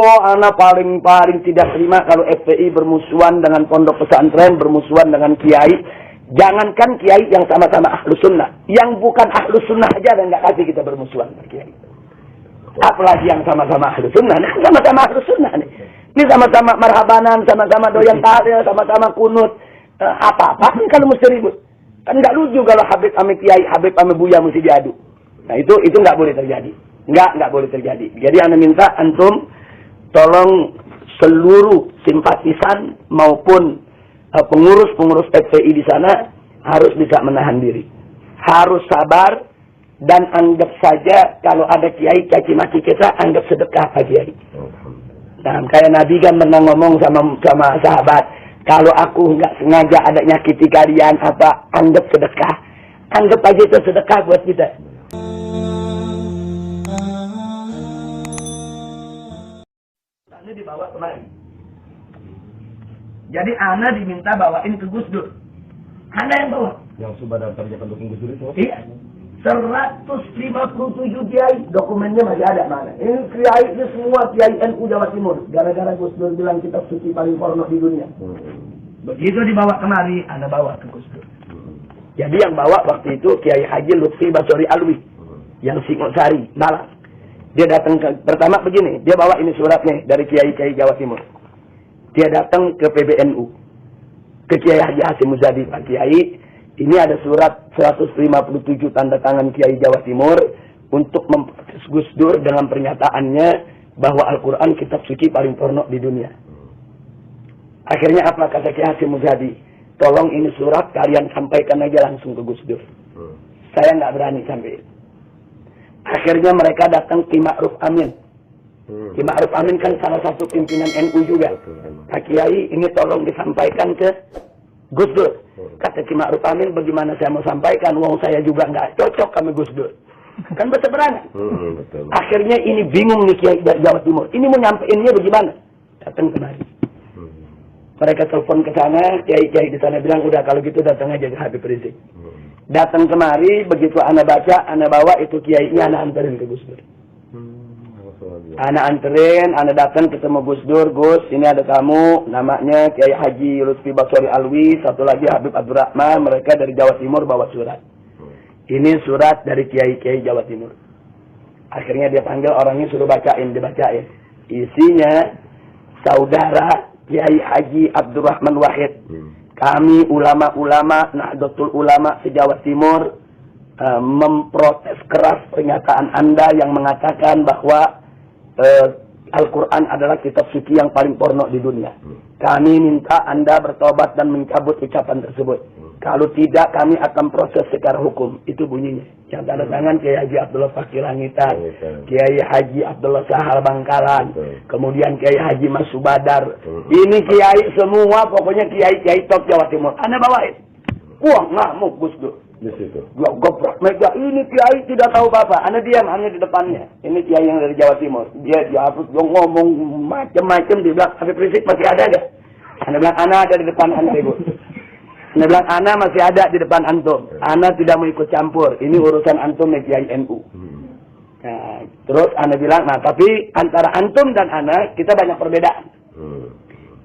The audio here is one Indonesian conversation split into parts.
anak paling tidak terima kalau FPI bermusuhan dengan pondok pesantren, bermusuhan dengan kiai. Jangankan kiai yang sama-sama ahlus sunnah, yang bukan ahlus sunnah aja dan nggak kasih kita bermusuhan dengan kiai. Apalagi yang sama-sama ahlus sunnah, nih sama-sama ahlus sunnah nih. Ini sama-sama marhabanan, sama-sama doyan tahlil, sama-sama kunut. Apa-apa nih kalau mesti ribut. Kan nggak lucu kalau Habib ame kiai, Habib ame buya mesti diadu. Nah itu nggak boleh terjadi. Nggak boleh terjadi. Jadi anda minta antum tolong seluruh simpatisan maupun pengurus FPI di sana harus bisa menahan diri. Harus sabar dan anggap saja kalau ada kiai caci maki kita, anggap sedekah Pak Kiai. Nah, kayak Nabi kan pernah ngomong sama sahabat, kalau aku nggak sengaja ada nyakiti kalian apa, anggap sedekah. Anggap aja itu sedekah buat kita. Ini dibawa kemari. Jadi Ana diminta bawain ke Gus Dur. Ana yang bawa. Yang sudah daftarnya pendukung Gus Dur itu? Iya. 157 kiai. Dokumennya masih ada mana. Ini kiai ini semua kiai NU Jawa Timur. Gara-gara Gus Dur bilang kitab suci paling porno di dunia. Begitu dibawa kemari, Ana bawa ke Gus Dur. Jadi yang bawa waktu itu Kiai Haji Lutfi Basori Alwi. Yang Singosari, Malang. Dia datang pertama begini. Dia bawa ini suratnya dari kiai-kiai Jawa Timur. Dia datang ke PBNU, ke Kiai Haji Hasim Muzadi, Pak Kiai, ini ada surat 157 tanda tangan Kiai Jawa Timur untuk memprotes Gus Dur dengan pernyataannya bahwa Al-Quran kitab suci paling porno di dunia. Akhirnya apa kata Kiai Hasim Muzadi? Tolong ini surat kalian sampaikan aja langsung ke Gus Dur. Saya nggak berani sampai. Akhirnya mereka datang ke Ma'ruf Amin. Ki Ma'ruf Amin kan salah satu pimpinan NU juga. Pak Kiai ini tolong disampaikan ke Gus Dur. Kata Ki Ma'ruf Amin, bagaimana saya mau sampaikan? Wong saya juga nggak cocok sama Gus Dur. Kan berseberangan. Akhirnya ini bingung nih Kiai Jawa Timur. Ini mau nyampeinnya bagaimana? Datang kemari. Mereka telepon ke sana, Kiai di sana bilang, udah kalau gitu datang aja ke Habib Rizik. Datang kemari, begitu ana baca, ana bawa itu Kiainya, ana anterin ke Gus Dur. Ana anterin, ana datang ketemu Gus Dur, Gus, ini ada tamu, namanya Kiai Haji Lutfi Basori Alwi, satu lagi Habib Abdurrahman, mereka dari Jawa Timur bawa surat. Ini surat dari Kiai Jawa Timur. Akhirnya dia panggil orangnya, suruh bacain, dibacain. Isinya, saudara Kiai Haji Abdurrahman Wahid, kami ulama-ulama, Nahdlatul Ulama se-Jawa Timur, memprotes keras pernyataan Anda yang mengatakan bahwa Al-Quran adalah kitab suci yang paling porno di dunia. Kami minta Anda bertobat dan mencabut ucapan tersebut. Kalau tidak, kami akan proses secara hukum. Itu bunyinya. Yang tanda tangan Kiai Haji Abdullah Fakir Langitan, Kiai Haji Abdullah Sahal Bangkalan, kemudian Kiai Haji Mas Subadar. Ini kiai semua, pokoknya kiai-kiai top Jawa Timur. Anda bawain. Wah, ngamuk Gus Dur. Goprak mega, ini kiai tidak tahu apa-apa. Anda diam hanya di depannya. Ini kiai yang dari Jawa Timur. Dia ngomong macam-macam, dia bilang Habib Rizik masih ada gak? Anda bilang Ana ada di depan Anda, Ibu. Anda bilang Ana masih ada di depan antum. Ana tidak mau ikut campur. Ini urusan antum ya kiai NU. Nah, terus Ana bilang, nah tapi antara antum dan Ana kita banyak perbedaan.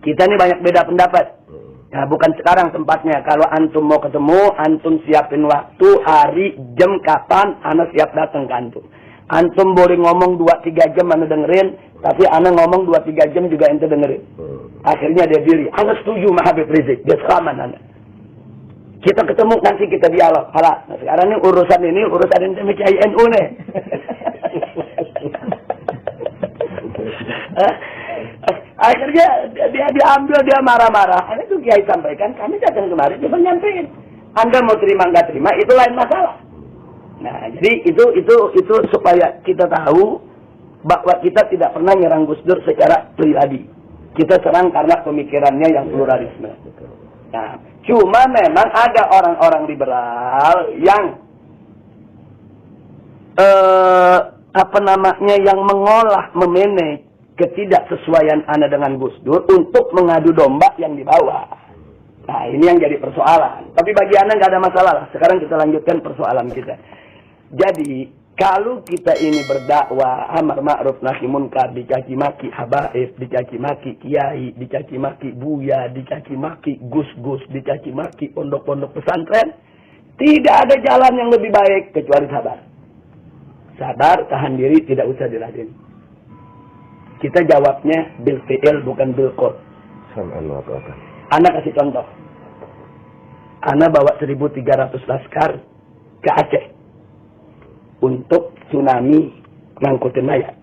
Kita ini banyak beda pendapat. Nah, bukan sekarang tempatnya. Kalau antum mau ketemu, antum siapin waktu, hari, jam, kapan, Ana siap datang ke antum. Antum boleh ngomong 2-3 jam Ana dengerin, tapi Ana ngomong 2-3 jam juga ente dengerin. Akhirnya dia diri. Ana setuju sama Habib Rizik. Dia selamat Ana. Kita ketemu, nanti kita dialog. Halah. Nah, sekarang ini urusan ente sama Kiai NU nih. Akhirnya dia diambil, dia marah-marah. Ini tuh Kiai sampaikan, kami datang kemarin, dia menyampaikan. Anda mau terima nggak terima, itu lain masalah. Nah, jadi itu supaya kita tahu bahwa kita tidak pernah nyerang Gus Dur secara pribadi. Kita serang karena pemikirannya yang pluralisme. Nah, cuma memang ada orang-orang liberal yang yang mengolah, memanage ketidaksesuaian Anda dengan Gus Dur untuk mengadu domba yang dibawa. Nah, ini yang jadi persoalan. Tapi bagi Anda nggak ada masalah. Sekarang kita lanjutkan persoalan kita. Jadi, Kalau kita ini berdakwah amar ma'ruf nahi munkar, dicaci maki habaib, dicaci maki kiai, dicaci maki buya, dicaci maki gus-gus, dicaci maki pondok-pondok pesantren, tidak ada jalan yang lebih baik kecuali sabar. Sabar, tahan diri, tidak usah diladeni. Kita jawabnya bil fi'il bukan bil qaul. Ana kasih contoh. Ana bawa 1.300 laskar ke Aceh untuk tsunami ngangkutin mayat.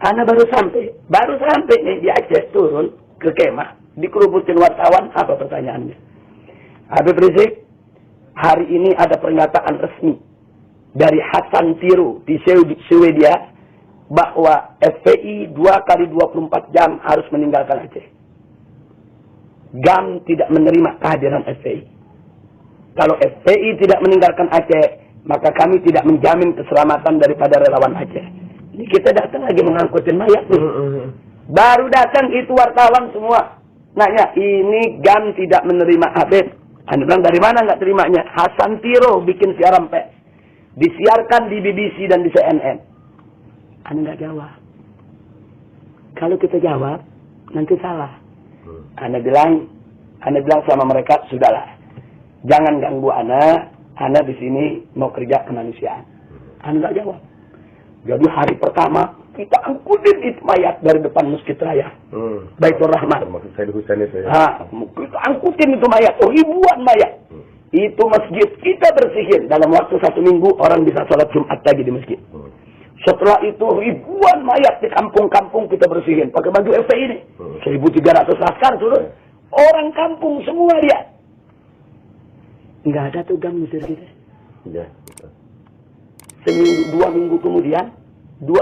Ana baru sampai nih di Aceh, turun ke kemah, dikerubutin wartawan. Apa pertanyaannya? Habib Rizik, hari ini ada pernyataan resmi dari Hasan Tiru di Swedia bahwa FPI 2 kali 24 jam harus meninggalkan Aceh. GAM tidak menerima kehadiran FPI. Kalau FPI tidak meninggalkan Aceh, maka kami tidak menjamin keselamatan daripada relawan Aceh. Ini kita datang lagi mengangkutin mayat nih. Baru datang itu wartawan semua nanya, ini GAM tidak menerima Habib. Anda bilang dari mana nggak terimanya? Hasan Tiro bikin siaran pers, disiarkan di BBC dan di CNN. Anda nggak jawab. Kalau kita jawab, nanti salah. Anda bilang sama mereka, sudahlah, jangan ganggu Ana di sini mau kerja kemanusiaan. Anda nggak jawab. Jadi hari pertama kita angkutin itu mayat dari depan Masjid Raya, Baitur Rahman. Maksud saya di Husain itu ya. Kita angkutin itu mayat, ribuan mayat. Itu masjid kita bersihin. Dalam waktu 1 minggu orang bisa sholat Jumat lagi di masjid. Setelah itu ribuan mayat di kampung-kampung kita bersihin. Pakai baju FPI ini. 1.300 laskar turun. Orang kampung semua dia. Nggak ada tuh GAM ngusir kita. Iya. Seminggu, 2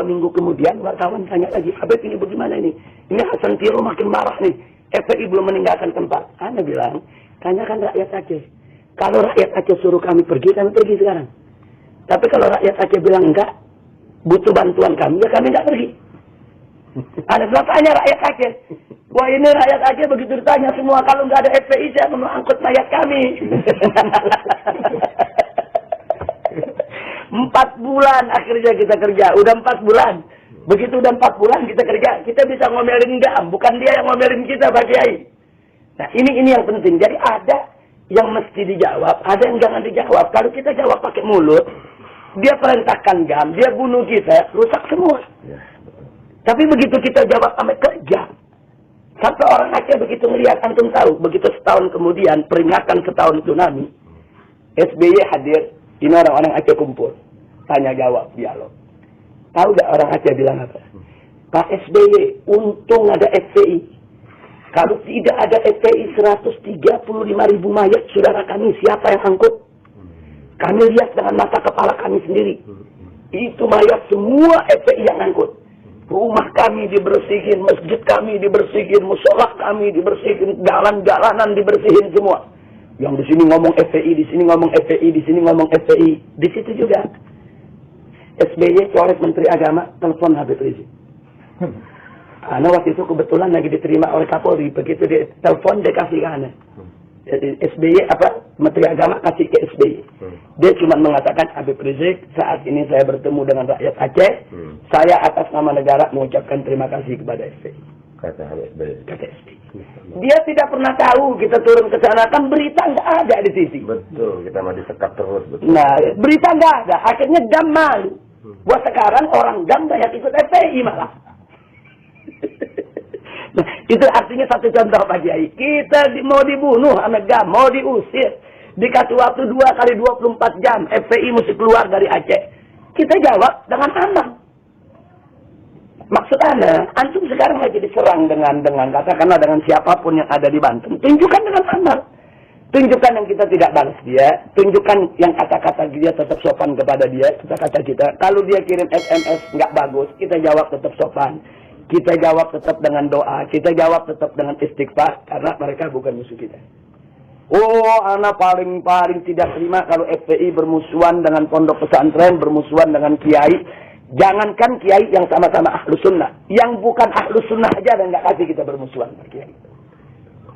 minggu kemudian wartawan tanya lagi, Habib ini bagaimana ini? Ini Hasan Tiro makin marah nih. FPI belum meninggalkan tempat. Anda bilang, tanyakan rakyat Aceh. Kalau rakyat Aceh suruh kami pergi sekarang. Tapi kalau rakyat Aceh bilang enggak, butuh bantuan kami, ya kami enggak pergi. Anda bilang, tanya rakyat Aceh. Wah, ini rakyat Aceh begitu ditanya semua, kalau enggak ada FPI saya mau angkut mayat kami. 4 bulan akhirnya kita kerja. Udah 4 bulan. Begitu udah 4 bulan kita kerja, kita bisa ngomelin GAM. Bukan dia yang ngomelin kita, Pak Kiai. Nah, ini yang penting. Jadi ada yang mesti dijawab, ada yang jangan dijawab. Kalau kita jawab pakai mulut, dia perintahkan GAM, dia bunuh kita, rusak semua. Tapi begitu kita jawab sampai kerja, sampai orang Aceh begitu ngelihat, antum tahu, begitu setahun kemudian, peringatan setahun tsunami, SBY hadir, ini orang-orang Aceh kumpul. Tanya jawab, dialog. Tahu gak orang Aceh bilang apa? Pak SBY, untung ada FPI. Kalau tidak ada FPI 135.000 mayat saudara kami, siapa yang angkut? Kami lihat dengan mata kepala kami sendiri. Itu mayat semua FPI yang angkut. Rumah kami dibersihin, masjid kami dibersihin, musola kami dibersihin, jalan-jalanan dibersihin semua. Yang di sini ngomong FPI, di sini ngomong FPI, di sini ngomong FPI. Di situ juga SBY coret Menteri Agama, telepon Habib Rizik. Ana waktu itu kebetulan lagi diterima oleh Kapolri. Begitu dia telepon, dia kasih ke Ana. SBY Menteri Agama kasih ke SBY. Dia cuma mengatakan, Habib Rizik, saat ini saya bertemu dengan rakyat Aceh. Saya atas nama negara mengucapkan terima kasih kepada SBY. Kata SBY. Dia tidak pernah tahu kita turun ke sana, kan berita nggak ada di TV. Betul, kita mau disekap terus. Betul. Nah, berita nggak ada. Akhirnya GAM malu. Buat sekarang orang GAM banyak ikut FPI malah. Nah, itu artinya satu contoh Pak Kiai. Kita mau dibunuh sama GAM, mau diusir. Dikasih waktu 2 kali 24 jam, FPI mesti keluar dari Aceh. Kita jawab dengan aman. Maksud Anda, antum sekarang lagi diserang dengan katakanlah dengan siapapun yang ada di Banten. Tunjukkan dengan amal. Tunjukkan yang kita tidak balas dia. Tunjukkan yang kata-kata dia tetap sopan kepada dia. Kata-kata kita. Kalau dia kirim SMS nggak bagus, kita jawab tetap sopan. Kita jawab tetap dengan doa. Kita jawab tetap dengan istighfar. Karena mereka bukan musuh kita. Oh, anak paling tidak terima kalau FPI bermusuhan dengan pondok pesantren, bermusuhan dengan kiai. Jangankan kiai yang sama-sama ahlus sunnah. Yang bukan ahlus sunnah aja dan nggak kasih kita bermusuhan dengan kiai.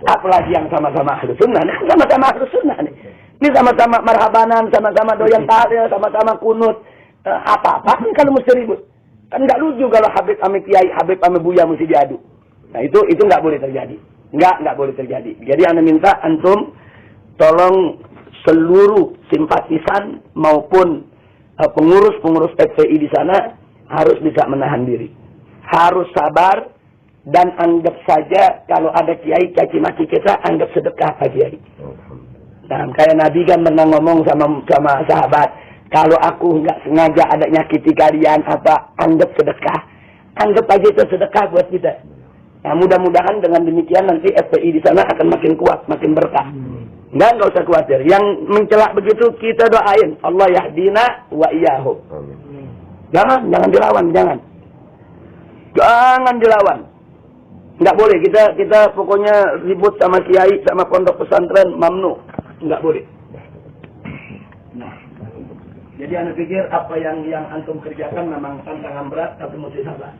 Apalagi yang sama-sama ahlus sunnah. Nah, sama-sama ahlus sunnah nih. Ini sama-sama marhabanan, sama-sama doyan tahlil, sama-sama kunut. Apa-apa kalau mesti ribut. Kan nggak lucu kalau Habib ame Kiai, Habib ame Buya mesti diadu. Nah itu nggak boleh terjadi. Nggak boleh terjadi. Jadi Anda minta antum tolong seluruh simpatisan maupun pengurus-pengurus FPI di sana harus bisa menahan diri. Harus sabar dan anggap saja kalau ada kiai caci maki kita anggap sedekah Pak Kiai. Nah, kayak Nabi kan pernah ngomong sama sahabat, kalau aku nggak sengaja ada nyakiti kalian apa, anggap sedekah. Anggap aja itu sedekah buat kita. Nah, mudah-mudahan dengan demikian nanti FPI di sana akan makin kuat, makin berkah. Nggak usah khawatir. Yang mencelak begitu kita doain. Allah yahdina wa iyyahu. Jangan dilawan, jangan. Jangan dilawan. Nggak boleh. Kita pokoknya ribut sama kiai, sama pondok pesantren, mamnu. Nggak boleh. Nah, jadi anda pikir apa yang antum kerjakan memang tantangan berat, tapi mesti sabar.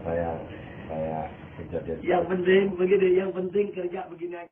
saya kejadian. Yang penting begini, yang penting kerja begini.